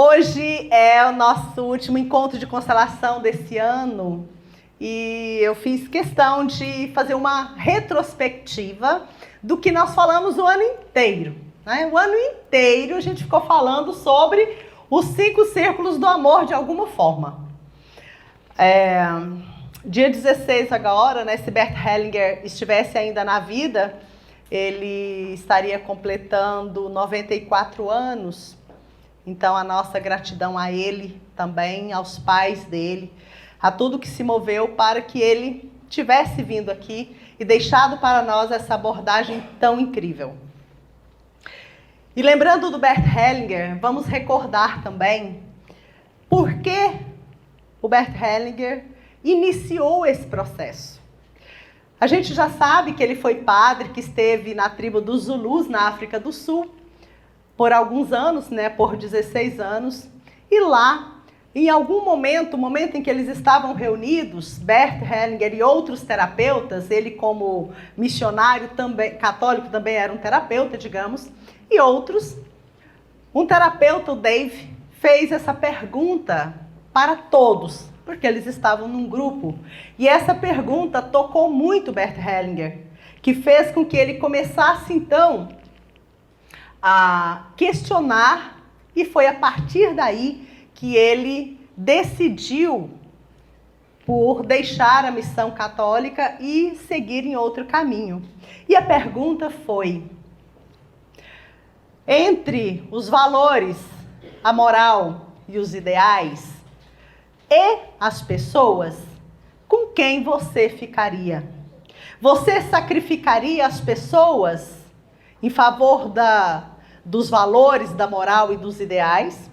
Hoje é o nosso último encontro de constelação desse ano e eu fiz questão de fazer uma retrospectiva do que nós falamos o ano inteiro, né? O ano inteiro a gente ficou falando sobre os 5 círculos do amor de alguma forma. Dia 16 agora, né, se Bert Hellinger estivesse ainda na vida, ele estaria completando 94 anos. Então, a nossa gratidão a ele também, aos pais dele, a tudo que se moveu para que ele tivesse vindo aqui e deixado para nós essa abordagem tão incrível. E lembrando do Bert Hellinger, vamos recordar também por que o Bert Hellinger iniciou esse processo. A gente já sabe que ele foi padre, que esteve na tribo dos Zulus, na África do Sul, por alguns anos, né, por 16 anos, e lá, em algum momento, o momento em que eles estavam reunidos, Bert Hellinger e outros terapeutas, ele como missionário também, católico também era um terapeuta, digamos, e outros, um terapeuta, o Dave, fez essa pergunta para todos, porque eles estavam num grupo, e essa pergunta tocou muito Bert Hellinger, que fez com que ele começasse então a questionar, e foi a partir daí que ele decidiu por deixar a missão católica e seguir em outro caminho. E a pergunta foi: entre os valores, a moral e os ideais e as pessoas, com quem você ficaria? Você sacrificaria as pessoas em favor dos valores, da moral e dos ideais?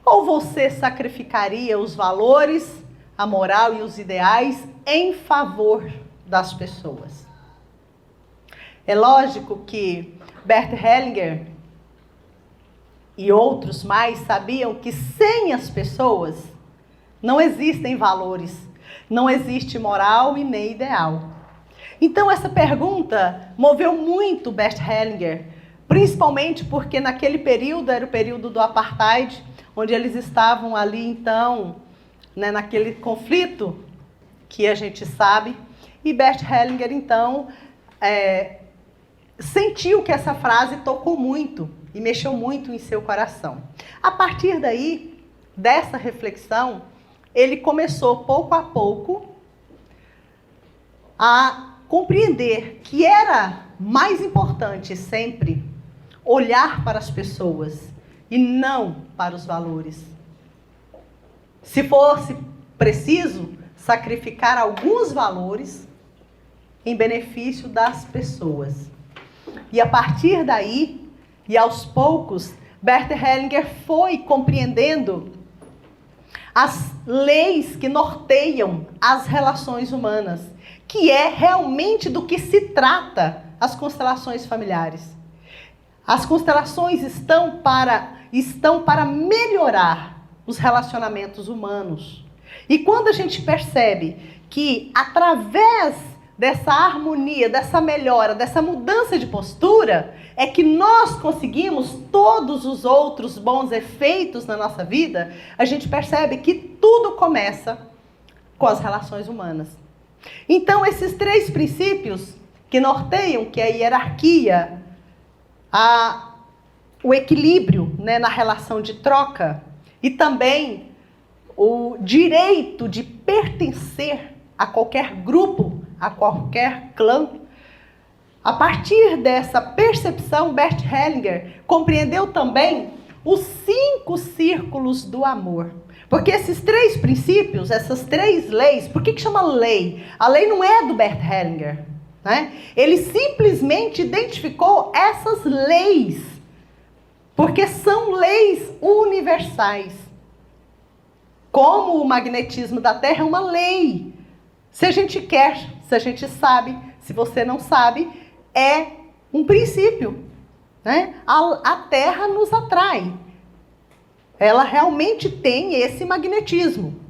Ou você sacrificaria os valores, a moral e os ideais em favor das pessoas? É lógico que Bert Hellinger e outros mais sabiam que sem as pessoas não existem valores, não existe moral e nem ideal. Então essa pergunta moveu muito Bert Hellinger, principalmente porque naquele período era o período do apartheid, onde eles estavam ali então, né, naquele conflito que a gente sabe, e Bert Hellinger então sentiu que essa frase tocou muito e mexeu muito em seu coração. A partir daí, dessa reflexão, ele começou pouco a pouco a compreender que era mais importante sempre olhar para as pessoas e não para os valores. Se fosse preciso, sacrificar alguns valores em benefício das pessoas. E a partir daí, e aos poucos, Bert Hellinger foi compreendendo as leis que norteiam as relações humanas, que é realmente do que se trata as constelações familiares. As constelações estão para melhorar os relacionamentos humanos. E quando a gente percebe que através dessa harmonia, dessa melhora, dessa mudança de postura, é que nós conseguimos todos os outros bons efeitos na nossa vida, a gente percebe que tudo começa com as relações humanas. Então, esses 3 princípios que norteiam, que é a hierarquia, o equilíbrio, né, na relação de troca e também o direito de pertencer a qualquer grupo, a qualquer clã. A partir dessa percepção, Bert Hellinger compreendeu também os 5 círculos do amor. Porque esses 3 princípios, essas 3 leis, por que chama lei? A lei não é do Bert Hellinger, né? Ele simplesmente identificou essas leis, porque são leis universais. Como o magnetismo da Terra é uma lei. Se a gente quer, se a gente sabe, se você não sabe, é um princípio, né? A Terra nos atrai. Ela realmente tem esse magnetismo.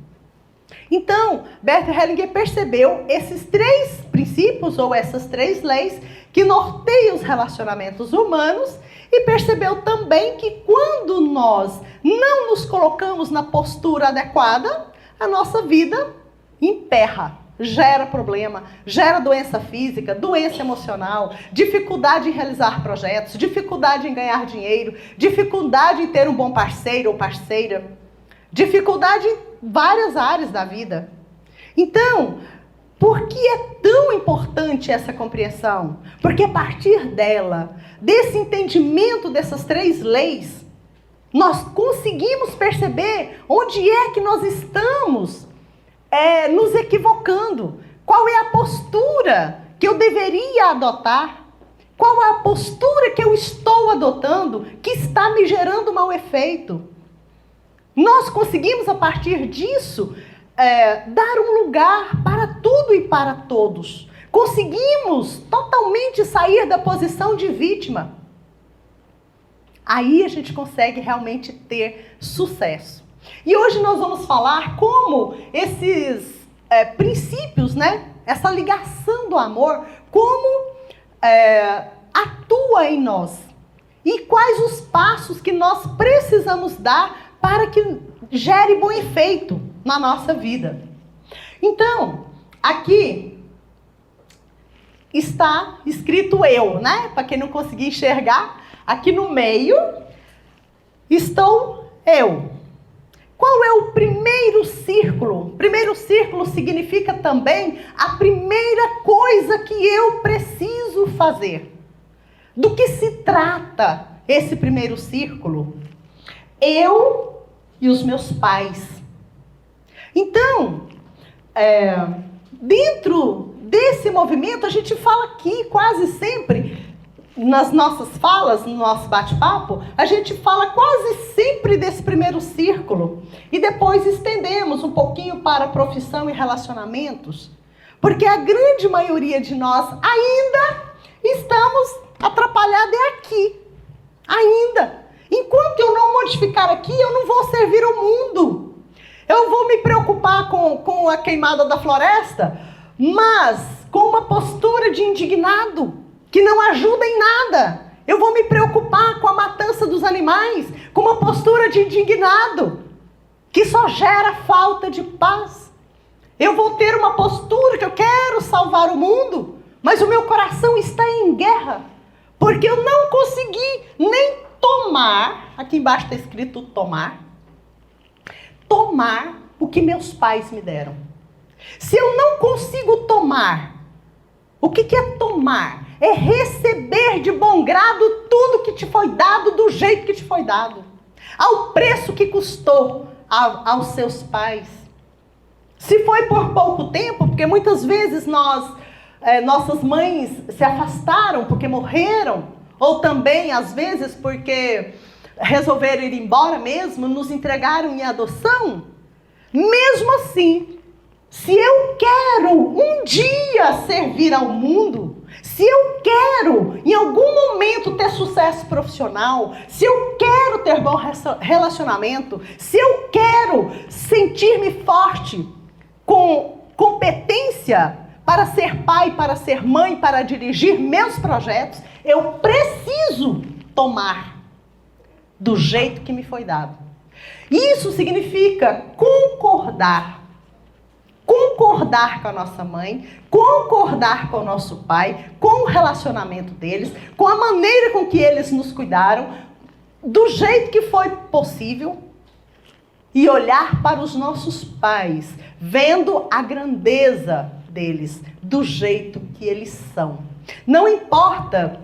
Então, Bert Hellinger percebeu esses 3 princípios ou essas 3 leis que norteiam os relacionamentos humanos e percebeu também que quando nós não nos colocamos na postura adequada, a nossa vida emperra, gera problema, gera doença física, doença emocional, dificuldade em realizar projetos, dificuldade em ganhar dinheiro, dificuldade em ter um bom parceiro ou parceira, dificuldade em várias áreas da vida. Então, por que é tão importante essa compreensão? Porque a partir dela, desse entendimento dessas 3 leis, nós conseguimos perceber onde é que nós estamos nos equivocando. Qual é a postura que eu deveria adotar? Qual é a postura que eu estou adotando que está me gerando mau efeito? Nós conseguimos, a partir disso, dar um lugar para tudo e para todos. Conseguimos totalmente sair da posição de vítima. Aí a gente consegue realmente ter sucesso. E hoje nós vamos falar como esses princípios, né? Essa ligação do amor, como atua em nós. E quais os passos que nós precisamos dar para que gere bom efeito na nossa vida. Então, aqui está escrito eu, né? Para quem não conseguir enxergar, aqui no meio estou eu. Qual é o primeiro círculo? O primeiro círculo significa também a primeira coisa que eu preciso fazer. Do que se trata esse primeiro círculo? Eu e os meus pais. Então, dentro desse movimento, a gente fala aqui quase sempre, nas nossas falas, no nosso bate-papo, a gente fala quase sempre desse primeiro círculo. E depois estendemos um pouquinho para profissão e relacionamentos. Porque a grande maioria de nós ainda estamos atrapalhados aqui. Ainda. Enquanto eu não modificar aqui, eu não vou servir o mundo. Eu vou me preocupar com a queimada da floresta, mas com uma postura de indignado, que não ajuda em nada. Eu vou me preocupar com a matança dos animais, com uma postura de indignado, que só gera falta de paz. Eu vou ter uma postura que eu quero salvar o mundo, mas o meu coração está em guerra, porque eu não consegui nem tomar, aqui embaixo está escrito tomar o que meus pais me deram. Se eu não consigo tomar, o que é tomar? É receber de bom grado tudo que te foi dado do jeito que te foi dado, ao preço que custou aos seus pais. Se foi por pouco tempo, porque muitas vezes nossas mães se afastaram porque morreram, ou também, às vezes, porque resolveram ir embora mesmo, nos entregaram em adoção. Mesmo assim, se eu quero um dia servir ao mundo, se eu quero em algum momento ter sucesso profissional, se eu quero ter bom relacionamento, se eu quero sentir-me forte, com competência para ser pai, para ser mãe, para dirigir meus projetos, eu preciso tomar do jeito que me foi dado. Isso significa concordar. Concordar com a nossa mãe, concordar com o nosso pai, com o relacionamento deles, com a maneira com que eles nos cuidaram, do jeito que foi possível, e olhar para os nossos pais, vendo a grandeza deles, do jeito que eles são. Não importa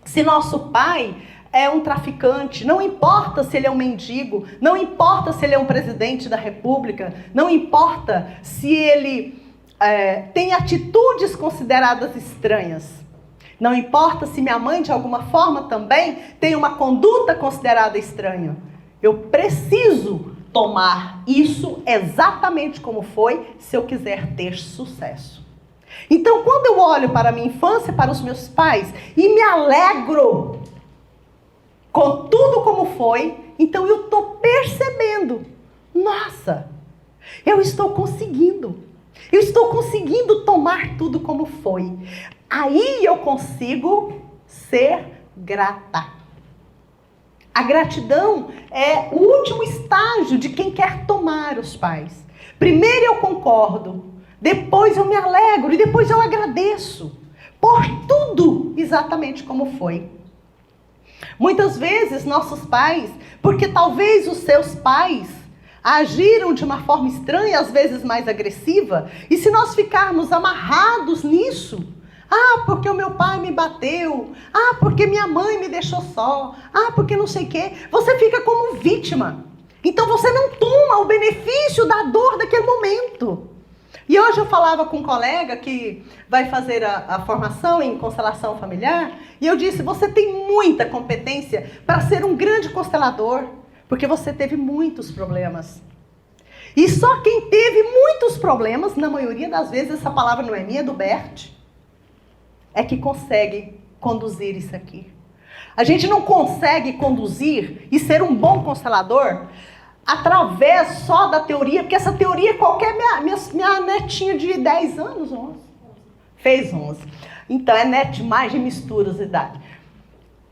se nosso pai é um traficante, não importa se ele é um mendigo, não importa se ele é um presidente da república, não importa se ele tem atitudes consideradas estranhas, não importa se minha mãe de alguma forma também tem uma conduta considerada estranha. Eu preciso tomar isso exatamente como foi, se eu quiser ter sucesso. Então, quando eu olho para a minha infância, para os meus pais, e me alegro com tudo como foi, então eu estou percebendo, nossa, eu estou conseguindo. Eu estou conseguindo tomar tudo como foi. Aí eu consigo ser grata. A gratidão é o último estágio de quem quer tomar os pais. Primeiro eu concordo, depois eu me alegro e depois eu agradeço por tudo exatamente como foi. Muitas vezes nossos pais, porque talvez os seus pais agiram de uma forma estranha, às vezes mais agressiva, e se nós ficarmos amarrados nisso, porque o meu pai me bateu, porque minha mãe me deixou só, porque não sei o quê, você fica como vítima. Então você não toma o benefício da dor daquele momento. E hoje eu falava com um colega que vai fazer a formação em constelação familiar, e eu disse, você tem muita competência para ser um grande constelador, porque você teve muitos problemas. E só quem teve muitos problemas, na maioria das vezes, essa palavra não é minha, é do Bert, é que consegue conduzir isso aqui. A gente não consegue conduzir e ser um bom constelador através só da teoria, porque essa teoria qualquer minha netinha de 10 anos, 11, fez 11. Então é net demais de misturas de idade.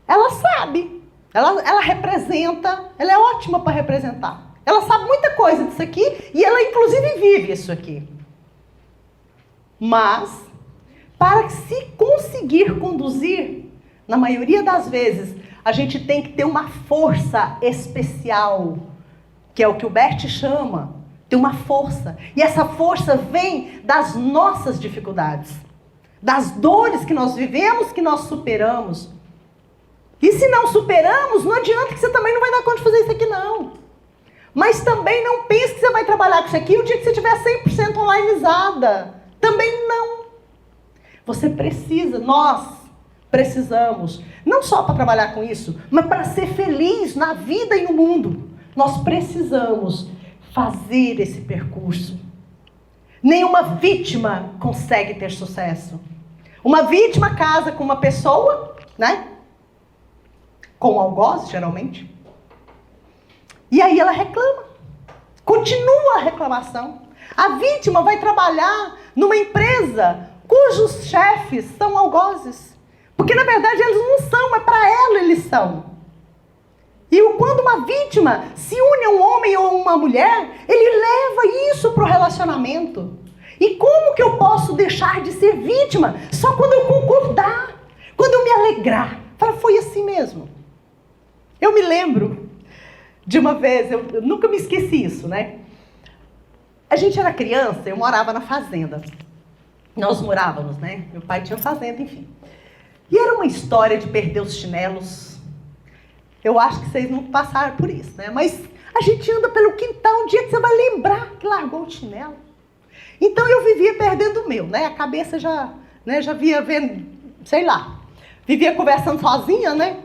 Ela sabe, ela representa, ela é ótima para representar. Ela sabe muita coisa disso aqui e ela inclusive vive isso aqui. Mas, para se conseguir conduzir, na maioria das vezes, a gente tem que ter uma força especial, que é o que o Bert chama, tem uma força. E essa força vem das nossas dificuldades, das dores que nós vivemos, que nós superamos. E se não superamos, não adianta que você também não vai dar conta de fazer isso aqui, não. Mas também não pense que você vai trabalhar com isso aqui o dia que você estiver 100% onlineizada. Também não. Você precisa, nós precisamos, não só para trabalhar com isso, mas para ser feliz na vida e no mundo. Nós precisamos fazer esse percurso. Nenhuma vítima consegue ter sucesso. Uma vítima casa com uma pessoa, né? Com algoz, geralmente. E aí ela reclama. Continua a reclamação. A vítima vai trabalhar numa empresa cujos chefes são algozes. Porque na verdade eles não são, mas para ela eles são. E quando uma vítima se une a um homem ou uma mulher, ele leva isso para o relacionamento. E como que eu posso deixar de ser vítima? Só quando eu concordar, quando eu me alegrar. Fala, foi assim mesmo. Eu me lembro de uma vez, eu nunca me esqueci isso, né? A gente era criança, eu morava na fazenda. Nós morávamos, né? Meu pai tinha fazenda, enfim. E era uma história de perder os chinelos. Eu acho que vocês não passaram por isso, né? Mas a gente anda pelo quintal, um dia que você vai lembrar que largou o chinelo. Então eu vivia perdendo o meu, né? A cabeça já via vendo, sei lá, vivia conversando sozinha, né?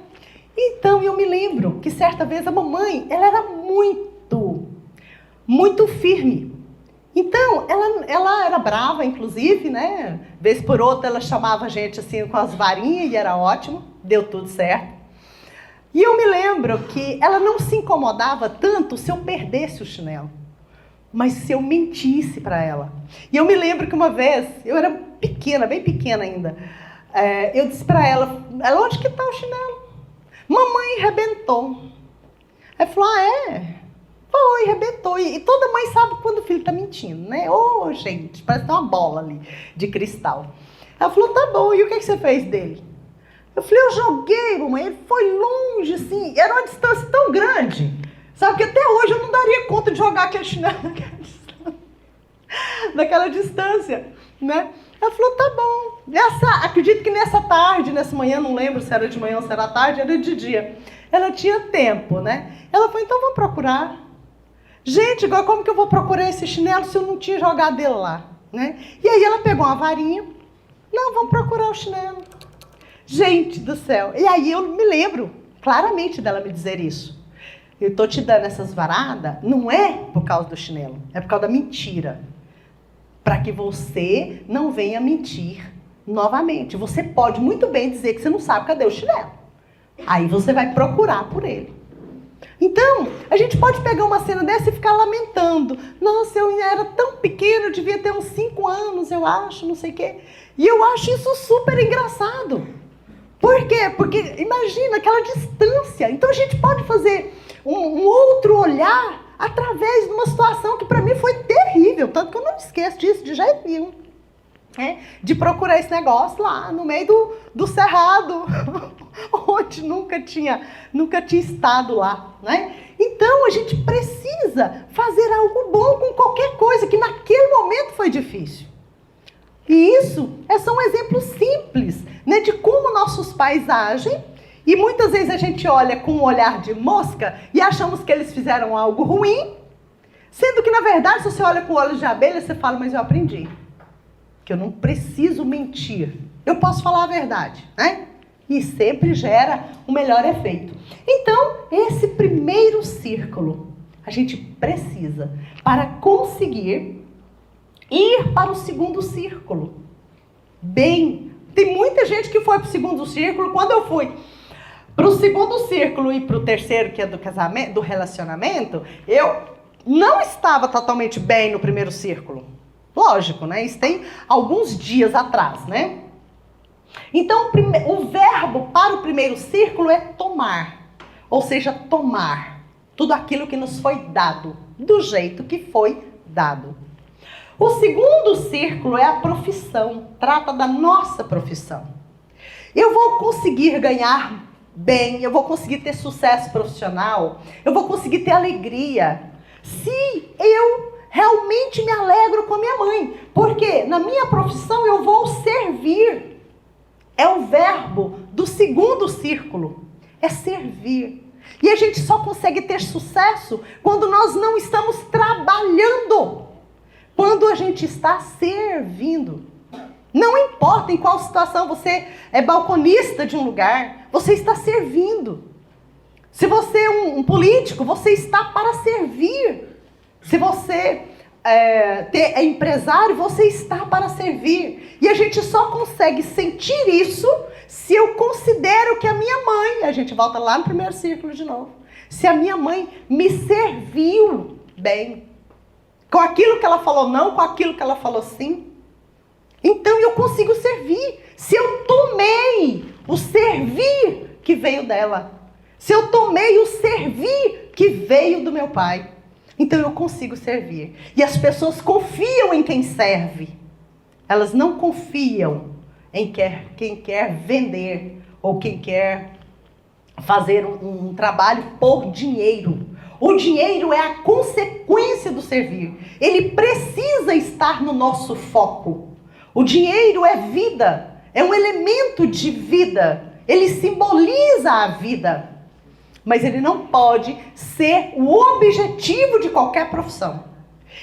Então eu me lembro que certa vez a mamãe, ela era muito firme. Então ela era brava, inclusive, né? Vez por outra ela chamava a gente assim com as varinhas e era ótimo, deu tudo certo. E eu me lembro que ela não se incomodava tanto se eu perdesse o chinelo, mas se eu mentisse para ela. E eu me lembro que uma vez, eu era pequena, bem pequena ainda, eu disse para ela, onde que está o chinelo? Mamãe arrebentou. Ela falou, foi, arrebentou. E toda mãe sabe quando o filho está mentindo, né? Gente, parece uma bola ali de cristal. Ela falou, tá bom, e o que você fez dele? Eu falei, eu joguei, mamãe, ele foi longe, assim, era uma distância tão grande, sabe, que até hoje eu não daria conta de jogar aquele chinelo naquela distância, né? Ela falou, tá bom. Acredito que nessa tarde, nessa manhã, não lembro se era de manhã ou se era tarde, era de dia. Ela tinha tempo, né? Ela falou, então vamos procurar. Gente, agora como que eu vou procurar esse chinelo se eu não tinha jogado ele lá, né? E aí ela pegou uma varinha, não, vamos procurar o chinelo. Gente do céu, e aí eu me lembro claramente dela me dizer isso. Eu estou te dando essas varadas, não é por causa do chinelo, é por causa da mentira. Para que você não venha mentir novamente. Você pode muito bem dizer que você não sabe cadê o chinelo. Aí você vai procurar por ele. Então, a gente pode pegar uma cena dessa e ficar lamentando. Nossa, eu era tão pequeno, eu devia ter uns 5 anos, eu acho, não sei o quê. E eu acho isso super engraçado. Por quê? Porque imagina aquela distância. Então a gente pode fazer um outro olhar através de uma situação que para mim foi terrível. Tanto que eu não esqueço disso de jeito nenhum. De procurar esse negócio lá no meio do cerrado, onde nunca tinha estado lá, né? Então a gente precisa fazer algo bom com qualquer coisa que naquele momento foi difícil. E isso é só um exemplo simples, né, de como nossos pais agem. E muitas vezes a gente olha com um olhar de mosca e achamos que eles fizeram algo ruim, sendo que na verdade se você olha com olhos de abelha, você fala, mas eu aprendi que eu não preciso mentir, eu posso falar a verdade, né? E sempre gera o melhor efeito. Então, esse primeiro círculo, a gente precisa para conseguir ir para o segundo círculo. Bem, tem muita gente que foi para o segundo círculo. Quando eu fui para o segundo círculo e para o terceiro, que é do casamento, do relacionamento, eu não estava totalmente bem no primeiro círculo. Lógico, né? Isso tem alguns dias atrás, né? Então, o verbo para o primeiro círculo é tomar. Ou seja, tomar tudo aquilo que nos foi dado, do jeito que foi dado. O segundo círculo é a profissão. Trata da nossa profissão. Eu vou conseguir ganhar bem, eu vou conseguir ter sucesso profissional, eu vou conseguir ter alegria se eu realmente me alegro com a minha mãe, porque na minha profissão eu vou servir. É o verbo do segundo círculo, é servir. E a gente só consegue ter sucesso quando nós não estamos trabalhando, quando a gente está servindo. Não importa em qual situação, você é balconista de um lugar, você está servindo. Se você é um político, você está para servir. Se você é empresário, você está para servir. E a gente só consegue sentir isso se eu considero que a minha mãe, a gente volta lá no primeiro círculo de novo, se a minha mãe me serviu bem, com aquilo que ela falou não, com aquilo que ela falou sim, então eu consigo servir. Se eu tomei o servir que veio dela, se eu tomei o servir que veio do meu pai, então eu consigo servir. E as pessoas confiam em quem serve. Elas não confiam em quem quer vender ou quem quer fazer um trabalho por dinheiro. O dinheiro é a consequência do servir. Ele precisa estar no nosso foco. O dinheiro é vida, é um elemento de vida. Ele simboliza a vida. Mas ele não pode ser o objetivo de qualquer profissão.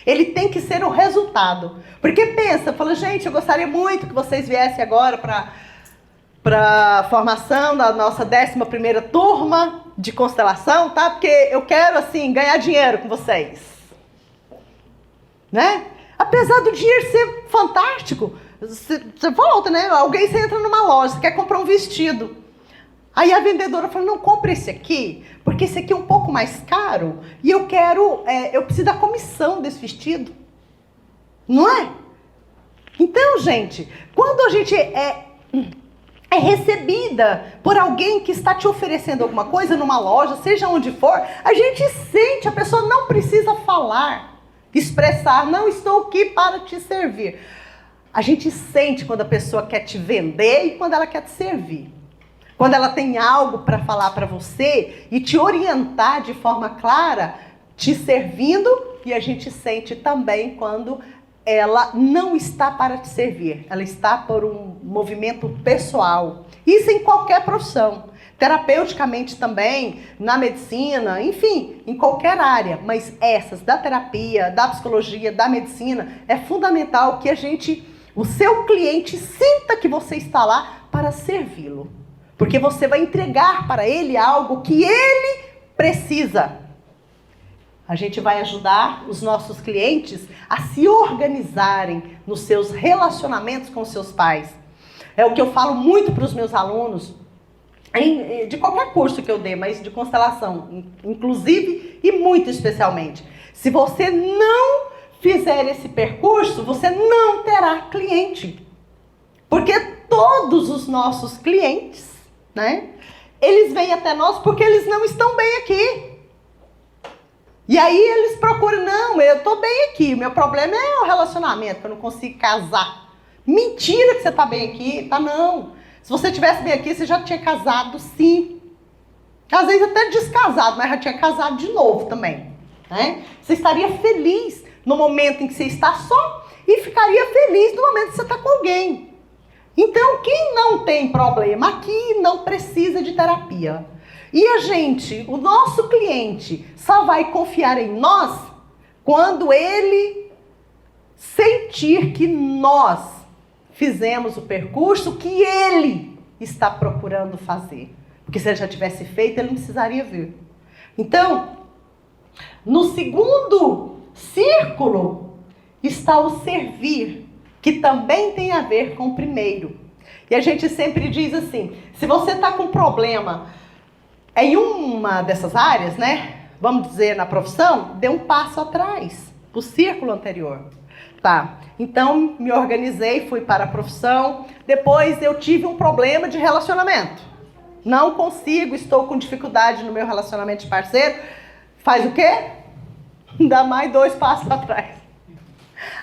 Ele tem que ser o resultado. Porque pensa, fala, gente, eu gostaria muito que vocês viessem agora para a formação da nossa 11ª turma de constelação, tá? Porque eu quero, assim, ganhar dinheiro com vocês. Né? Apesar do dinheiro ser fantástico, você volta, né? Você entra numa loja, você quer comprar um vestido. Aí a vendedora fala, não, compre esse aqui, porque esse aqui é um pouco mais caro e eu preciso da comissão desse vestido. Não é? Então, gente, quando a gente é recebida por alguém que está te oferecendo alguma coisa numa loja, seja onde for, a gente sente, a pessoa não precisa falar, expressar, não estou aqui para te servir. A gente sente quando a pessoa quer te vender e quando ela quer te servir. Quando ela tem algo para falar para você e te orientar de forma clara, te servindo, e a gente sente também quando ela não está para te servir, ela está por um movimento pessoal. Isso em qualquer profissão, terapeuticamente também, na medicina, enfim, em qualquer área. Mas essas da terapia, da psicologia, da medicina, é fundamental que o seu cliente sinta que você está lá para servi-lo. Porque você vai entregar para ele algo que ele precisa. A gente vai ajudar os nossos clientes a se organizarem nos seus relacionamentos com seus pais. É o que eu falo muito para os meus alunos. de qualquer curso que eu dê, mas de constelação, inclusive e muito especialmente. Se você não fizer esse percurso, você não terá cliente. Porque todos os nossos clientes, né, eles vêm até nós porque eles não estão bem aqui. E aí eles procuram, não, eu estou bem aqui, o meu problema é o relacionamento, eu não consigo casar. Mentira que você está bem aqui, tá não. Se você estivesse bem aqui, você já tinha casado, sim. Às vezes até descasado, mas já tinha casado de novo também. Né? Você estaria feliz no momento em que você está só e ficaria feliz no momento que você está com alguém. Então, quem não tem problema aqui não precisa de terapia. E a gente, o nosso cliente, só vai confiar em nós quando ele sentir que nós fizemos o percurso que ele está procurando fazer. Porque se ele já tivesse feito, ele não precisaria vir. Então, no segundo círculo está o servir, que também tem a ver com o primeiro. E a gente sempre diz assim, se você está com problema em uma dessas áreas, né? Vamos dizer na profissão, dê um passo atrás, o círculo anterior. Tá, então me organizei, fui para a profissão, depois eu tive um problema de relacionamento. Não consigo, estou com dificuldade no meu relacionamento de parceiro. Faz o quê? Dá mais 2 passos atrás.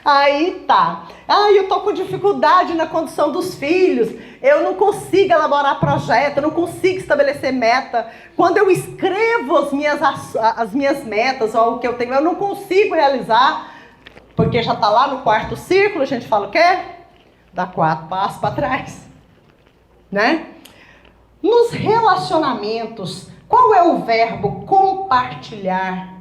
Aí tá. Eu tô com dificuldade na condução dos filhos. Eu não consigo elaborar projeto, eu não consigo estabelecer meta. Quando eu escrevo as minhas metas ou o que eu tenho, eu não consigo realizar. Porque já tá lá no 4º círculo, a gente fala o quê? Dá 4 passos para trás. Né? Nos relacionamentos, qual é o verbo compartilhar?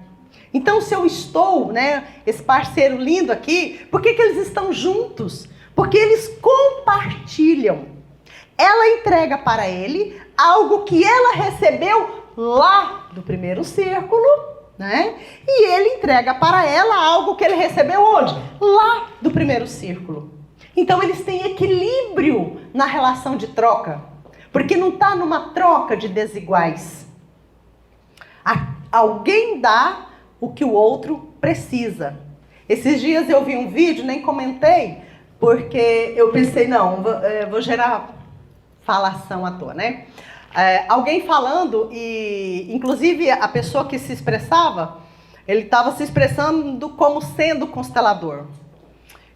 Então, se eu estou, né, esse parceiro lindo aqui, por que eles estão juntos? Porque eles compartilham. Ela entrega para ele algo que ela recebeu lá do primeiro círculo, né? E ele entrega para ela algo que ele recebeu onde? Lá do primeiro círculo. Então, eles têm equilíbrio na relação de troca, porque não está numa troca de desiguais. Alguém dá o que o outro precisa. Esses dias eu vi um vídeo, nem comentei, porque eu pensei, não, vou gerar falação à toa, né? Alguém falando, e inclusive a pessoa que se expressava, ele estava se expressando como sendo constelador.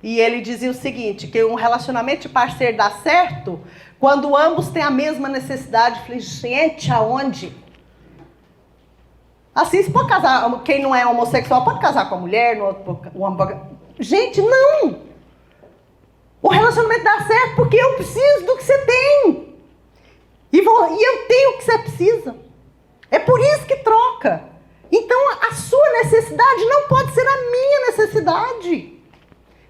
E ele dizia o seguinte, que um relacionamento de parceiro dá certo quando ambos têm a mesma necessidade. Eu falei, gente, aonde? Assim, você pode casar, quem não é homossexual pode casar com a mulher, o homem. Gente, não! O relacionamento dá certo porque eu preciso do que você tem. E eu tenho o que você precisa. É por isso que troca. Então, a sua necessidade não pode ser a minha necessidade.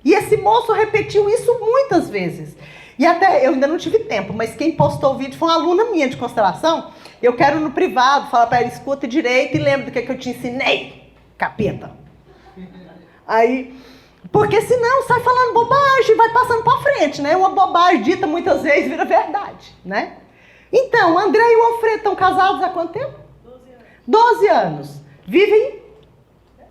E esse moço repetiu isso muitas vezes. E até, eu ainda não tive tempo, mas quem postou o vídeo foi uma aluna minha de constelação. Eu quero no privado falar para ela, escuta direito e lembra do que eu te ensinei, capeta. Aí, porque senão sai falando bobagem, vai passando para frente, né? Uma bobagem dita muitas vezes vira verdade, né? Então, André e o Alfredo estão casados há quanto tempo? 12 anos. Vivem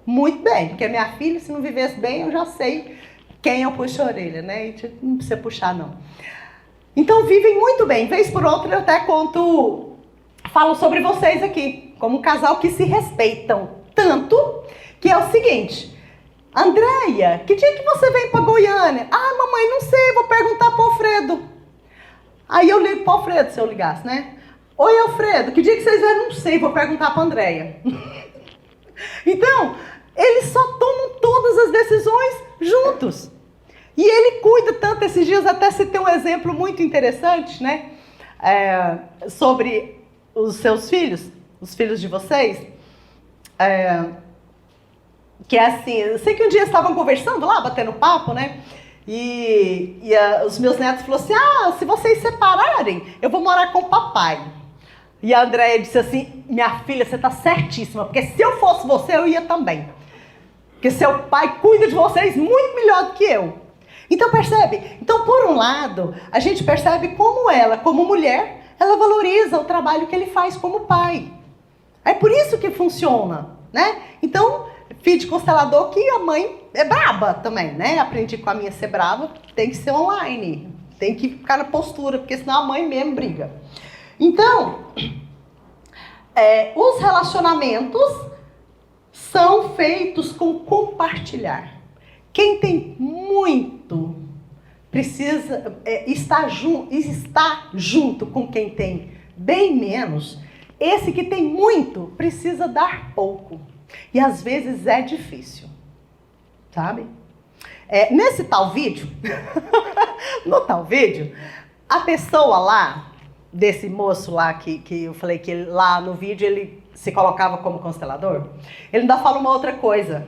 muito bem, porque a minha filha, se não vivesse bem, eu já sei quem eu puxo a orelha, né? Não precisa puxar, não. Então, vivem muito bem. Vez por outra, eu até falo sobre vocês aqui, como um casal que se respeitam tanto, que é o seguinte, Andréia, que dia que você vem para Goiânia? Mamãe, não sei, vou perguntar para o Alfredo. Aí eu ligo para o Alfredo, se eu ligasse, né? Oi, Alfredo, que dia que vocês vêm? Não sei, vou perguntar para a Andréia. Então, eles só tomam todas as decisões juntos. E ele cuida tanto, esses dias até citei um exemplo muito interessante, né? Sobre os seus filhos, os filhos de vocês. Que é assim, eu sei que um dia estavam conversando lá, batendo papo, né? E os meus netos falaram assim, se vocês separarem, eu vou morar com o papai. E a Andréia disse assim, minha filha, você está certíssima, porque se eu fosse você, eu ia também. Porque seu pai cuida de vocês muito melhor do que eu. Então, percebe? Então, por um lado, a gente percebe como ela, como mulher, ela valoriza o trabalho que ele faz como pai. É por isso que funciona, né? Então, filho de constelador que a mãe é braba também, né? Aprendi com a minha ser brava, tem que ser online, tem que ficar na postura, porque senão a mãe mesmo briga. Então, os relacionamentos são feitos com compartilhar. Quem tem muito precisa estar junto com quem tem bem menos. Esse que tem muito precisa dar pouco. E às vezes é difícil, sabe? Nesse tal vídeo, no tal vídeo, a pessoa lá, desse moço lá que eu falei que lá no vídeo ele se colocava como constelador, ele ainda fala uma outra coisa,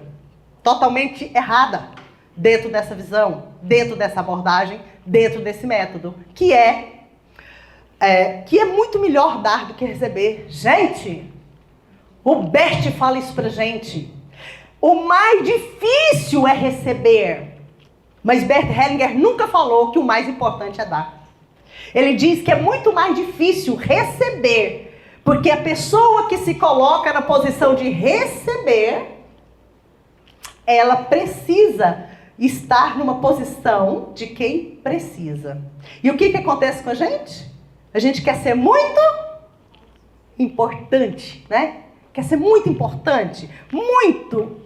totalmente errada, dentro dessa visão, dentro dessa abordagem, dentro desse método, que é muito melhor dar do que receber. Gente, o Bert fala isso pra gente. O mais difícil é receber. Mas Bert Hellinger nunca falou que o mais importante é dar. Ele diz que é muito mais difícil receber, porque a pessoa que se coloca na posição de receber, ela precisa estar numa posição de quem precisa. E o que acontece com a gente? A gente quer ser muito importante, né? Quer ser muito importante, muito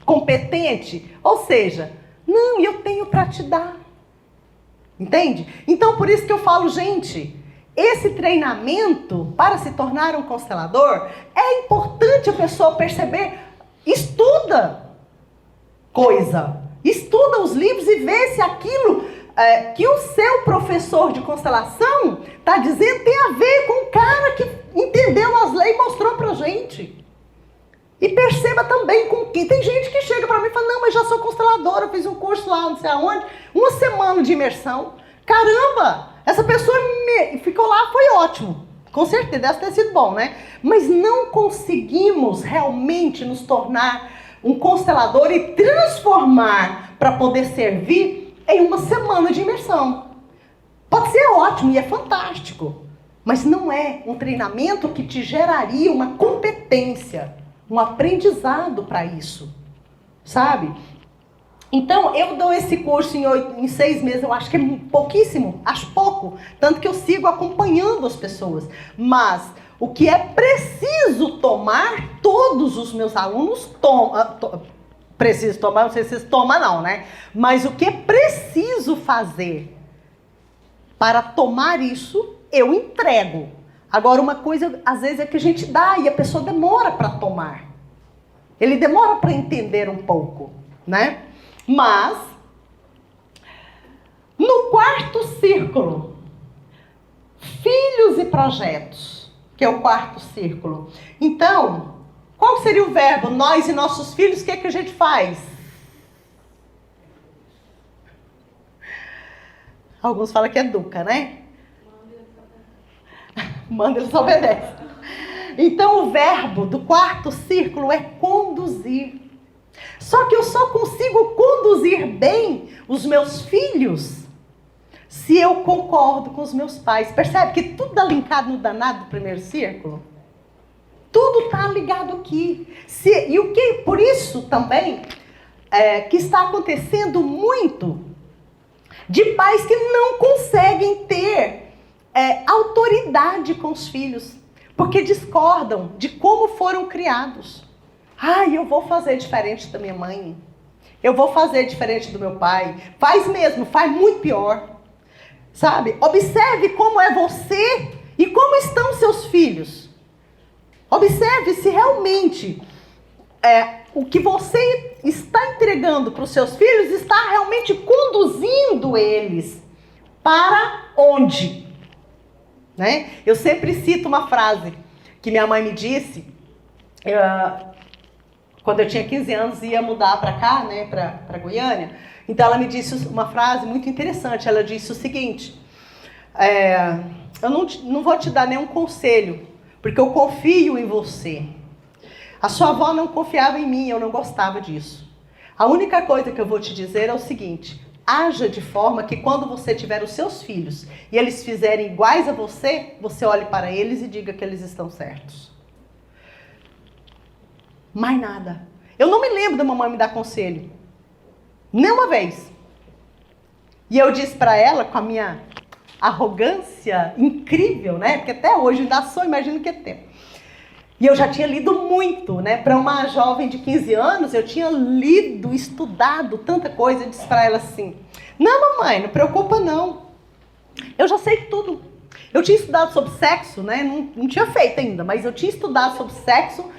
competente. Ou seja, não, eu tenho para te dar. Entende? Então, por isso que eu falo, gente, esse treinamento para se tornar um constelador, é importante a pessoa perceber, estuda coisa, estuda os livros e vê se aquilo que o seu professor de constelação está dizendo tem a ver com o cara que entendeu as leis e mostrou pra gente. E perceba também com quem. Tem gente que chega pra mim e fala, não, mas já sou consteladora, fiz um curso lá, não sei aonde, uma semana de imersão. Caramba, essa pessoa ficou lá, foi ótimo. Com certeza, deve ter sido bom, né? Mas não conseguimos realmente nos tornar um constelador e transformar para poder servir em uma semana de imersão. Pode ser ótimo e é fantástico, mas não é um treinamento que te geraria uma competência, um aprendizado para isso, sabe? Então, eu dou esse curso em 6 meses, eu acho que é pouquíssimo, acho pouco, tanto que eu sigo acompanhando as pessoas. Mas o que é preciso tomar, todos os meus alunos tomam, preciso tomar, não sei se vocês tomam não, né? Mas o que é preciso fazer para tomar isso, eu entrego. Agora, uma coisa, às vezes, é que a gente dá e a pessoa demora para tomar. Ele demora para entender um pouco, né? Mas, no quarto círculo, filhos e projetos, que é o quarto círculo. Então, qual seria o verbo? Nós e nossos filhos, o que é que a gente faz? Alguns falam que educa, né? Manda, eles obedecem. Então, o verbo do quarto círculo é conduzir. Só que eu só consigo conduzir bem os meus filhos se eu concordo com os meus pais. Percebe que tudo está linkado no danado do primeiro círculo? Tudo está ligado aqui. Por isso também que está acontecendo muito de pais que não conseguem ter autoridade com os filhos, porque discordam de como foram criados. Eu vou fazer diferente da minha mãe. Eu vou fazer diferente do meu pai. Faz mesmo, faz muito pior. Sabe? Observe como é você e como estão seus filhos. Observe se realmente o que você está entregando para os seus filhos está realmente conduzindo eles para onde? Né? Eu sempre cito uma frase que minha mãe me disse, quando eu tinha 15 anos e ia mudar para cá, né, para Goiânia. Então ela me disse uma frase muito interessante. Ela disse o seguinte, eu não vou te dar nenhum conselho, porque eu confio em você. A sua avó não confiava em mim, eu não gostava disso. A única coisa que eu vou te dizer é o seguinte, haja de forma que quando você tiver os seus filhos e eles fizerem iguais a você, você olhe para eles e diga que eles estão certos. Mais nada. Eu não me lembro da mamãe me dar conselho. Nem uma vez. E eu disse para ela, com a minha arrogância incrível, né? Porque até hoje ainda sou, imagino que é tempo. E eu já tinha lido muito, né? Para uma jovem de 15 anos, eu tinha lido, estudado tanta coisa. Eu disse para ela assim, não, mamãe, não preocupa não. Eu já sei tudo. Eu tinha estudado sobre sexo, né? Não tinha feito ainda, mas eu tinha estudado sobre sexo,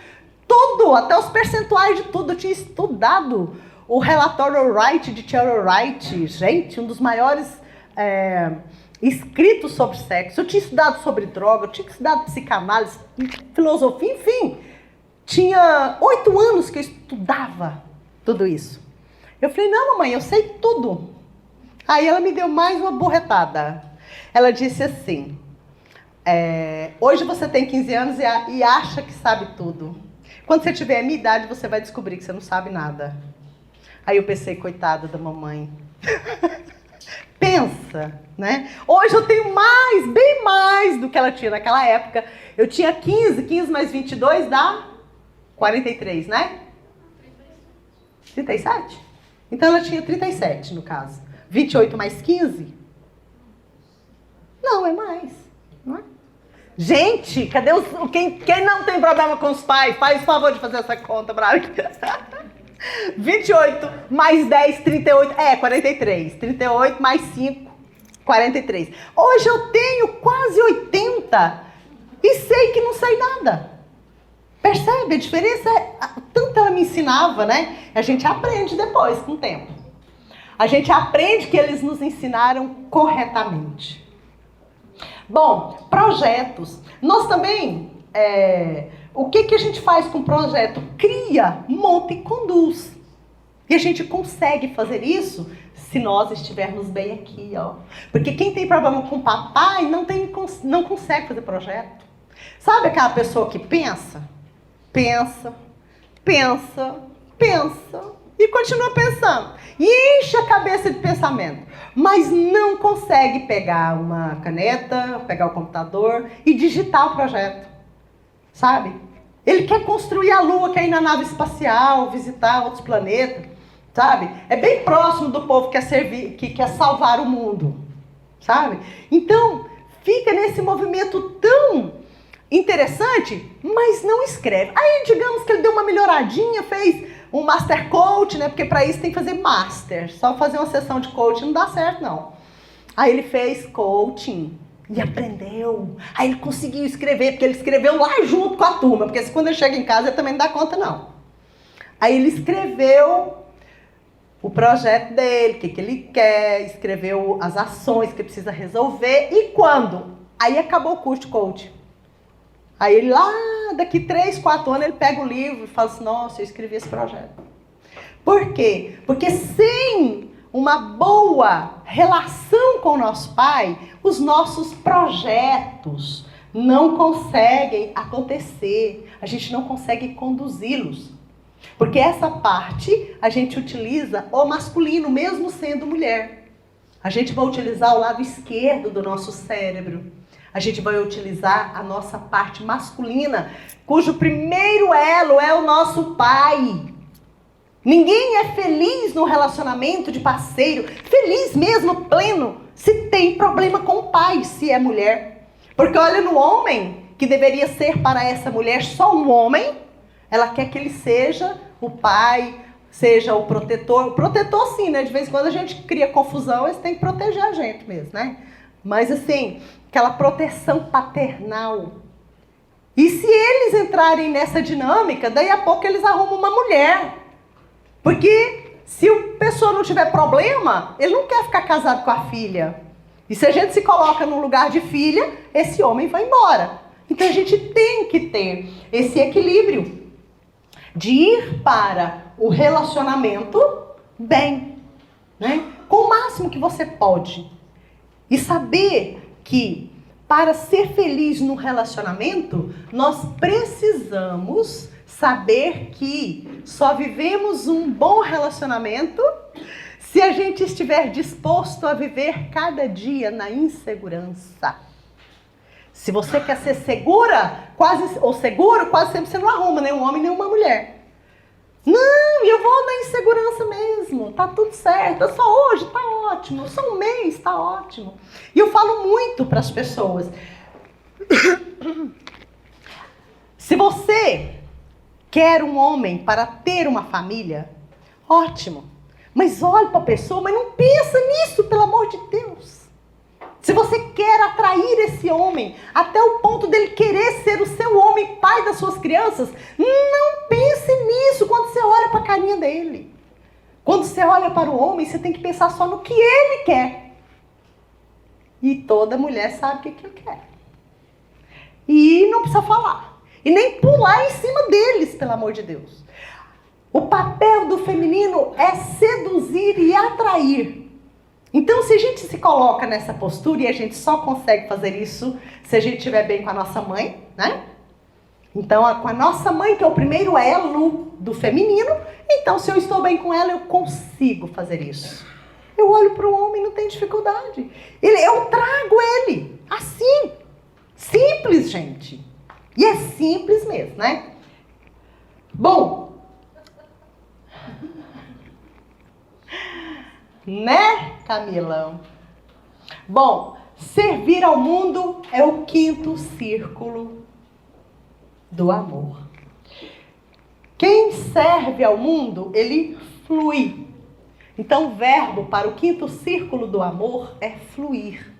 tudo, até os percentuais de tudo. Eu tinha estudado o relatório Wright, de Charles Wright, gente, um dos maiores escritos sobre sexo. Eu tinha estudado sobre droga, eu tinha estudado psicanálise, filosofia, enfim. Tinha 8 anos que eu estudava tudo isso. Eu falei, não, mamãe, eu sei tudo. Aí ela me deu mais uma borretada. Ela disse assim, hoje você tem 15 anos e acha que sabe tudo. Quando você tiver a minha idade, você vai descobrir que você não sabe nada. Aí eu pensei, coitada da mamãe. Pensa, né? Hoje eu tenho mais, bem mais do que ela tinha naquela época. Eu tinha 15 mais 22 dá 43, né? 37? Então ela tinha 37, no caso. 28 mais 15? Não, é mais. Não é? Gente, cadê quem não tem problema com os pais? Faz o favor de fazer essa conta, Braga. 28 mais 10, 38, 43. 38 mais 5, 43. Hoje eu tenho quase 80 e sei que não sei nada. Percebe? A diferença tanto ela me ensinava, né? A gente aprende depois, com o tempo. A gente aprende que eles nos ensinaram corretamente. Bom, projetos. Nós também... o que a gente faz com o projeto? Cria, monta e conduz. E a gente consegue fazer isso se nós estivermos bem aqui, ó. Porque quem tem problema com papai não consegue fazer projeto. Sabe aquela pessoa que pensa e continua pensando. E enche a cabeça de pensamento. Mas não consegue pegar uma caneta, pegar o computador e digitar o projeto. Sabe? Ele quer construir a Lua, quer ir na nave espacial, visitar outros planetas, sabe? É bem próximo do povo que quer salvar o mundo, sabe? Então, fica nesse movimento tão interessante, mas não escreve. Aí, digamos que ele deu uma melhoradinha, fez um Master Coach, né? Porque para isso tem que fazer Master. Só fazer uma sessão de coaching não dá certo, não. Aí ele fez coaching. E aprendeu. Aí ele conseguiu escrever, porque ele escreveu lá junto com a turma. Porque quando ele chega em casa, ele também não dá conta, não. Aí ele escreveu o projeto dele, o que ele quer, escreveu as ações que precisa resolver. E quando? Aí acabou o curso de coach. Aí ele lá, daqui 3, 4 anos, ele pega o livro e fala assim, nossa, eu escrevi esse projeto. Por quê? Porque sem uma boa relação com o nosso pai, os nossos projetos não conseguem acontecer, a gente não consegue conduzi-los. Porque essa parte a gente utiliza o masculino, mesmo sendo mulher. A gente vai utilizar o lado esquerdo do nosso cérebro. A gente vai utilizar a nossa parte masculina, cujo primeiro elo é o nosso pai. Ninguém é feliz no relacionamento de parceiro, feliz mesmo, pleno, se tem problema com o pai, se é mulher. Porque olha no homem, que deveria ser para essa mulher só um homem, ela quer que ele seja o pai, seja o protetor. Protetor sim, né? De vez em quando a gente cria confusão, eles têm que proteger a gente mesmo, né? Mas assim, aquela proteção paternal. E se eles entrarem nessa dinâmica, daí a pouco eles arrumam uma mulher. Porque se a pessoa não tiver problema, ele não quer ficar casado com a filha. E se a gente se coloca no lugar de filha, esse homem vai embora. Então a gente tem que ter esse equilíbrio de ir para o relacionamento bem, né? Com o máximo que você pode. E saber que para ser feliz no relacionamento, nós precisamos saber que só vivemos um bom relacionamento Se a gente estiver disposto a viver cada dia na insegurança. Se você quer ser segura, seguro, quase sempre você não arruma nem um homem nem uma mulher. Não, eu vou na insegurança mesmo, tá tudo certo, é só hoje, tá ótimo, só um mês, tá ótimo. E eu falo muito para as pessoas. Se você quer um homem para ter uma família, ótimo. Mas olhe para a pessoa, mas não pensa nisso, pelo amor de Deus. Se você quer atrair esse homem até o ponto dele querer ser o seu homem, pai das suas crianças, não pense nisso quando você olha para a carinha dele. Quando você olha para o homem, você tem que pensar só no que ele quer. E toda mulher sabe o que ele quer. E não precisa falar. E nem pular em cima deles, pelo amor de Deus. O papel do feminino é seduzir e atrair. Então, se a gente se coloca nessa postura, e a gente só consegue fazer isso se a gente estiver bem com a nossa mãe, né? Então, com a nossa mãe, que é o primeiro elo do feminino, então, se eu estou bem com ela, eu consigo fazer isso. Eu olho para o homem, não tem dificuldade. Eu trago ele, assim. Simples, gente. E é simples mesmo, né? Bom. Né, Camila? Bom, servir ao mundo é o quinto círculo do amor. Quem serve ao mundo, ele flui. Então, o verbo para o quinto círculo do amor é fluir.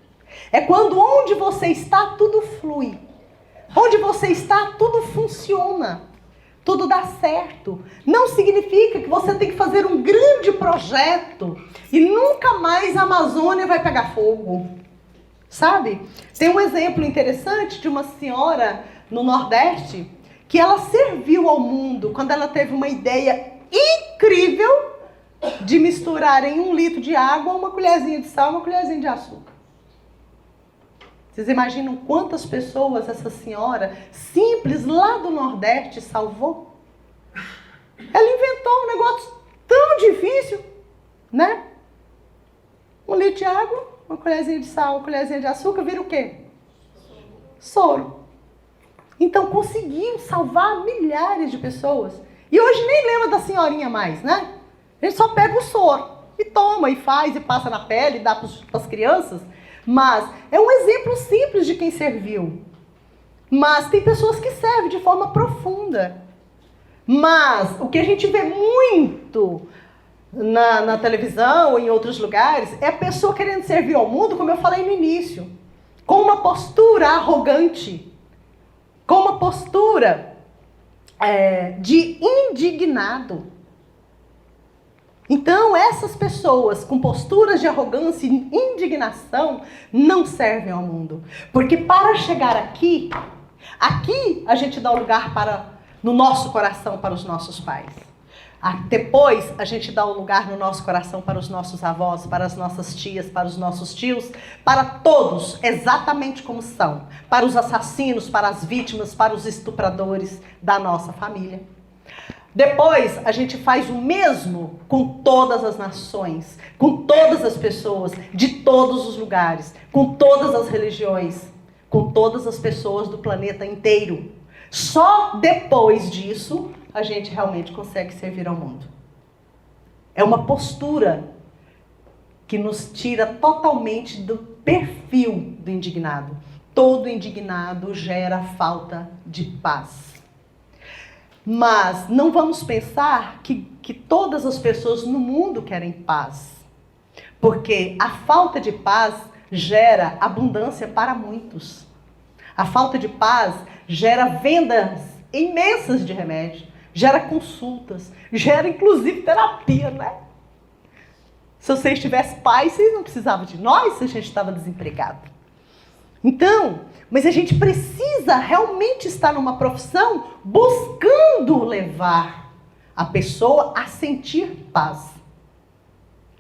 É quando onde você está, tudo flui. Onde você está, tudo funciona. Tudo dá certo. Não significa que você tem que fazer um grande projeto e nunca mais a Amazônia vai pegar fogo. Sabe? Tem um exemplo interessante de uma senhora no Nordeste que ela serviu ao mundo quando ela teve uma ideia incrível de misturar em 1 litro de água uma colherzinha de sal e uma colherzinha de açúcar. Vocês imaginam quantas pessoas essa senhora simples lá do Nordeste salvou? Ela inventou um negócio tão difícil, né? 1 litro de água, uma colherzinha de sal, uma colherzinha de açúcar, vira o quê? Soro. Então conseguiu salvar milhares de pessoas. E hoje nem lembra da senhorinha mais, né? A gente só pega o soro e toma, e faz, e passa na pele, e dá para as crianças. Mas é um exemplo simples de quem serviu. Mas tem pessoas que servem de forma profunda. Mas o que a gente vê muito na televisão ou em outros lugares é a pessoa querendo servir ao mundo, como eu falei no início, com uma postura arrogante, com uma postura de indignado. Então, essas pessoas com posturas de arrogância e indignação não servem ao mundo. Porque para chegar aqui a gente dá o lugar no nosso coração para os nossos pais. Depois, a gente dá o lugar no nosso coração para os nossos avós, para as nossas tias, para os nossos tios, para todos, exatamente como são. Para os assassinos, para as vítimas, para os estupradores da nossa família. Depois, a gente faz o mesmo com todas as nações, com todas as pessoas, de todos os lugares, com todas as religiões, com todas as pessoas do planeta inteiro. Só depois disso, a gente realmente consegue servir ao mundo. É uma postura que nos tira totalmente do perfil do indignado. Todo indignado gera falta de paz. Mas não vamos pensar que todas as pessoas no mundo querem paz. Porque a falta de paz gera abundância para muitos. A falta de paz gera vendas imensas de remédio, gera consultas, gera inclusive terapia, né? Se vocês tivessem paz, vocês não precisavam de nós se a gente estava desempregado. Então, mas a gente precisa realmente estar numa profissão buscando levar a pessoa a sentir paz,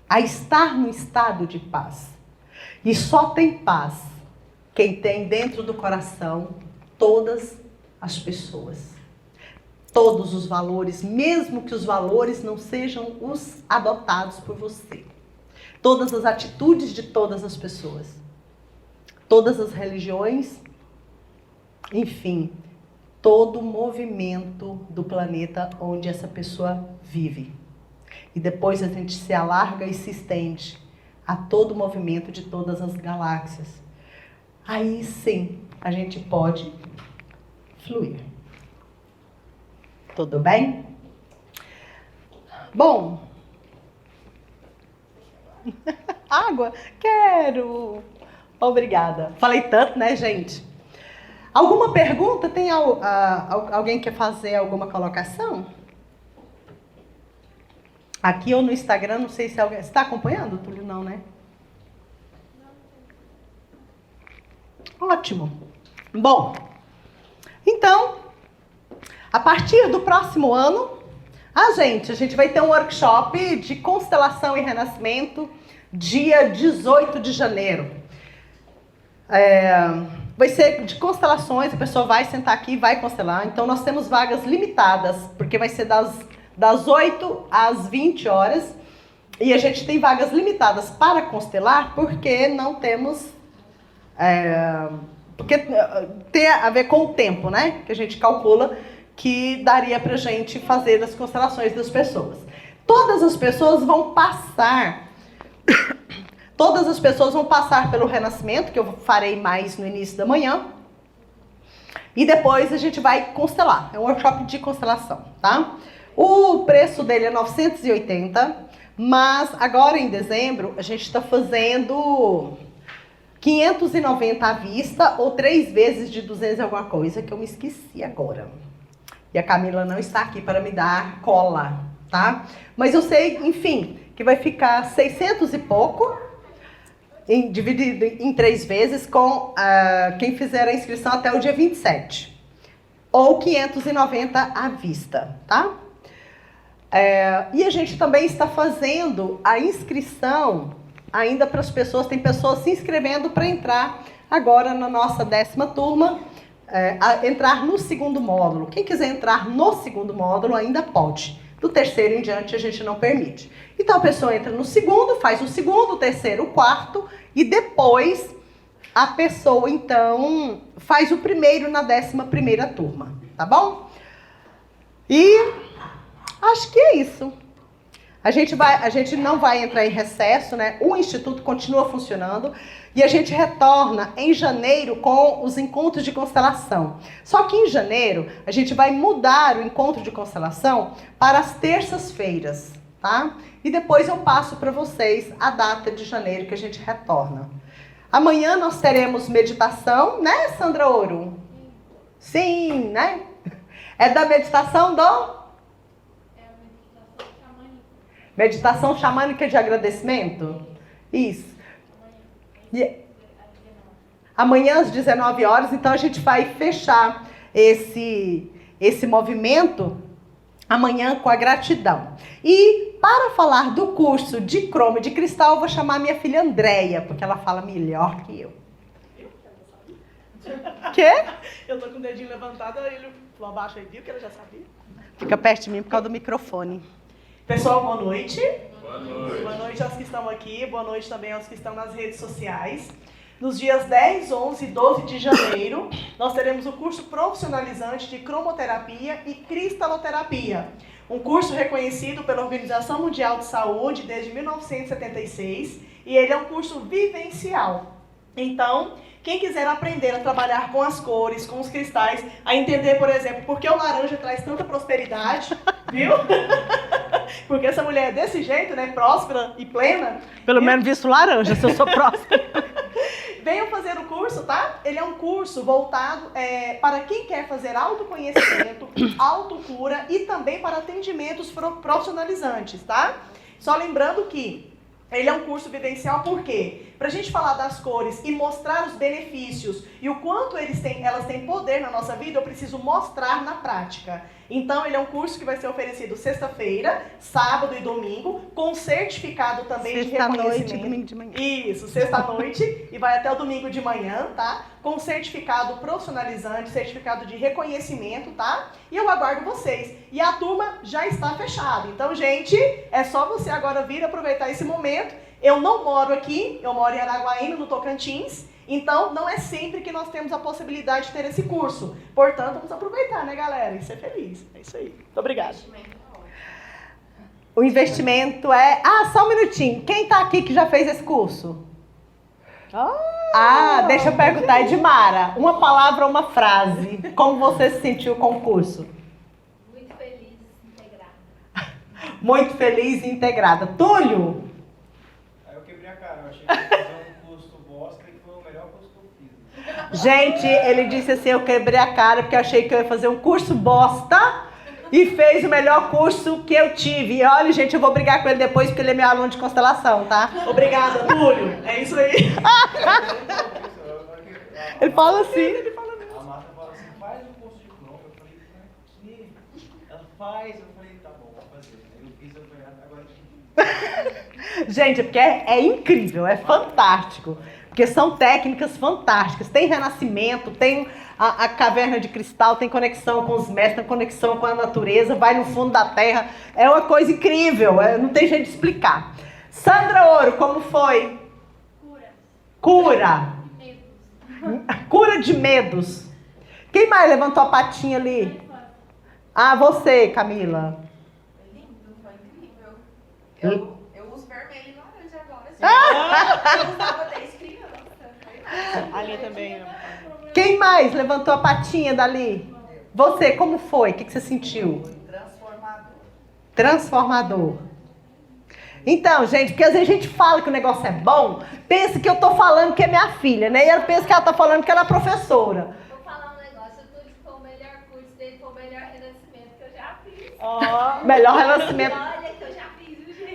a estar no estado de paz. E só tem paz quem tem dentro do coração todas as pessoas. todos os valores, mesmo que os valores não sejam os adotados por você. Todas as atitudes de todas as pessoas, todas as religiões, enfim, todo o movimento do planeta onde essa pessoa vive. E depois a gente se alarga e se estende a todo o movimento de todas as galáxias. Aí sim, a gente pode fluir. Tudo bem? Bom. Água? Quero! Obrigada. Falei tanto, né, gente? Alguma pergunta? Tem alguém que quer fazer alguma colocação? Aqui ou no Instagram, não sei se alguém... Você está acompanhando, Túlio? Não, né? Ótimo. Bom, então, a partir do próximo ano, a gente vai ter um workshop de constelação e renascimento, dia 18 de janeiro. Vai ser de constelações, a pessoa vai sentar aqui e vai constelar. Então, nós temos vagas limitadas, porque vai ser das 8 às 20 horas. E a gente tem vagas limitadas para constelar, porque não temos... porque tem a ver com o tempo, né? Que a gente calcula que daria pra gente fazer as constelações das pessoas. Todas as pessoas vão passar pelo renascimento, que eu farei mais no início da manhã. E depois a gente vai constelar. É um workshop de constelação, tá? O preço dele é 980, mas agora em dezembro a gente está fazendo 590 à vista ou 3 vezes de 200 alguma coisa, que eu me esqueci agora. E a Camila não está aqui para me dar cola, tá? Mas eu sei, enfim, que vai ficar 600 e pouco, dividido em 3 vezes, com quem fizer a inscrição até o dia 27. Ou 590 à vista, tá? E a gente também está fazendo a inscrição ainda para as pessoas, tem pessoas se inscrevendo para entrar agora na nossa 10ª turma, entrar no segundo módulo. Quem quiser entrar no segundo módulo ainda pode. Do terceiro em diante a gente não permite. Então a pessoa entra no segundo, faz o segundo, o terceiro, o quarto, e depois a pessoa então faz o primeiro na 11ª turma, tá bom? E acho que é isso. A gente não vai entrar em recesso, né? O Instituto continua funcionando e a gente retorna em janeiro com os encontros de constelação. Só que em janeiro a gente vai mudar o encontro de constelação para as terças-feiras, tá? E depois eu passo para vocês a data de janeiro que a gente retorna. Amanhã nós teremos meditação, né, Sandra Ouro? Sim, né? É da meditação do... Meditação xamânica de agradecimento? Isso. Amanhã às 19 horas, então a gente vai fechar esse movimento amanhã com a gratidão. E para falar do curso de cromo e de cristal, eu vou chamar minha filha Andréia, porque ela fala melhor que eu. Quê? Eu tô com o dedinho levantado, ele falou abaixo aí, viu que ela já sabia? Fica perto de mim por causa do microfone. Pessoal, boa noite. Boa noite. Boa noite aos que estão aqui, boa noite também aos que estão nas redes sociais. Nos dias 10, 11 e 12 de janeiro, nós teremos o curso profissionalizante de cromoterapia e cristaloterapia. Um curso reconhecido pela Organização Mundial de Saúde desde 1976 e ele é um curso vivencial. Então, quem quiser aprender a trabalhar com as cores, com os cristais, a entender, por exemplo, por que o laranja traz tanta prosperidade, viu? Porque essa mulher é desse jeito, né? Próspera e plena. Pelo menos visto laranja, se eu sou próspera. Venham fazer o curso, tá? Ele é um curso voltado para quem quer fazer autoconhecimento, autocura e também para atendimentos profissionalizantes, tá? Só lembrando que ele é um curso vivencial por quê? Para a gente falar das cores e mostrar os benefícios e o quanto elas têm poder na nossa vida, eu preciso mostrar na prática. Então, ele é um curso que vai ser oferecido sexta-feira, sábado e domingo, com certificado também de reconhecimento. Sexta-noite, domingo de manhã. Isso, sexta-noite e vai até o domingo de manhã, tá? Com certificado profissionalizante, certificado de reconhecimento, tá? E eu aguardo vocês. E a turma já está fechada. Então, gente, é só você agora vir aproveitar esse momento. Eu não moro aqui, eu moro em Araguaína, no Tocantins. Então, não é sempre que nós temos a possibilidade de ter esse curso. Portanto, vamos aproveitar, né, galera? E ser feliz. É isso aí. Muito obrigada. O investimento é... Ah, só um minutinho. Quem está aqui que já fez esse curso? Deixa eu perguntar, Edmara. Uma palavra ou uma frase. Como você se sentiu com o curso? Muito feliz e integrada. Muito feliz e integrada. Túlio? Eu quebrei a cara. Eu achei que ia fazer um curso bosta e foi o melhor curso que eu fiz. Gente, ele disse assim, eu quebrei a cara porque eu achei que eu ia fazer um curso bosta e fez o melhor curso que eu tive. E olha, gente, eu vou brigar com ele depois porque ele é meu aluno de constelação, tá? Obrigada, Túlio. É isso aí. Ele fala assim. A Marta fala assim, faz um curso de cromo. Eu falei, pra quê? Ela faz. Eu falei, tá bom, vou fazer. Aí eu fiz, eu falei, agora... Gente, porque é incrível, é fantástico. Porque são técnicas fantásticas. Tem renascimento, tem a caverna de cristal, tem conexão com os mestres, tem conexão com a natureza, vai no fundo da terra. É uma coisa incrível, não tem jeito de explicar. Sandra Ouro, como foi? Cura. Cura de medos. Quem mais levantou a patinha ali? Você, Camila. Foi lindo, foi incrível. Eu uso vermelho e laranja agora. Eu usava desde criança. Ali também. Quem mais levantou a patinha dali? Você, como foi? O que você sentiu? Transformador. Então, gente, porque às vezes a gente fala que o negócio é bom, pensa que eu tô falando que é minha filha, né? E ela pensa que ela tá falando que ela é professora. Vou falar um negócio, o Túlio foi o melhor curso dele, foi o melhor renascimento que eu já fiz. Melhor renascimento. Olha que eu já fiz, viu, gente?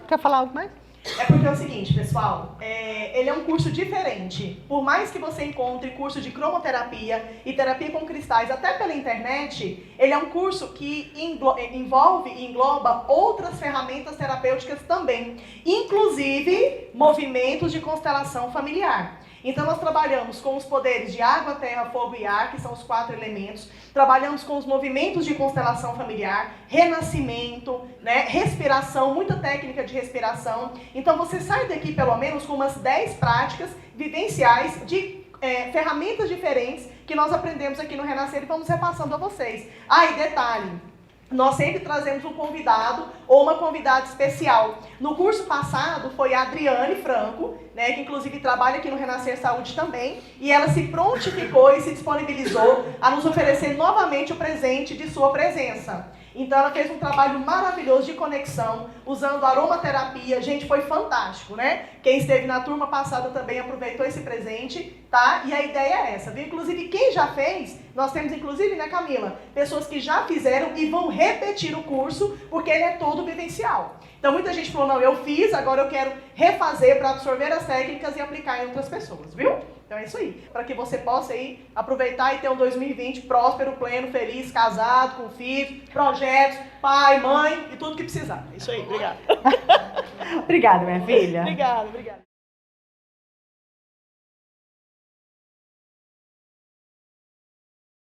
Quer falar algo mais? É porque é o seguinte, pessoal, ele é um curso diferente. Por mais que você encontre curso de cromoterapia e terapia com cristais até pela internet, ele é um curso que envolve e engloba outras ferramentas terapêuticas também, inclusive movimentos de constelação familiar. Então nós trabalhamos com os poderes de água, terra, fogo e ar, que são os 4 elementos. Trabalhamos com os movimentos de constelação familiar, renascimento, né, respiração, muita técnica de respiração. Então você sai daqui pelo menos com umas 10 práticas vivenciais de ferramentas diferentes que nós aprendemos aqui no Renascer e vamos repassando a vocês. E detalhe, nós sempre trazemos um convidado ou uma convidada especial. No curso passado foi a Adriane Franco, né, que inclusive trabalha aqui no Renascer Saúde também, e ela se prontificou e se disponibilizou a nos oferecer novamente o presente de sua presença. Então ela fez um trabalho maravilhoso de conexão, usando aromaterapia. Gente, foi fantástico, né? Quem esteve na turma passada também aproveitou esse presente, tá? E a ideia é essa, viu? Inclusive, quem já fez, nós temos inclusive, né, Camila, pessoas que já fizeram e vão repetir o curso, porque ele é todo vivencial. Então muita gente falou, não, eu fiz, agora eu quero refazer para absorver as técnicas e aplicar em outras pessoas, viu? Então é isso aí, para que você possa aí aproveitar e ter um 2020 próspero, pleno, feliz, casado, com filhos, projetos, pai, mãe e tudo que precisar. É isso aí, obrigada. Obrigada, minha filha. Obrigada.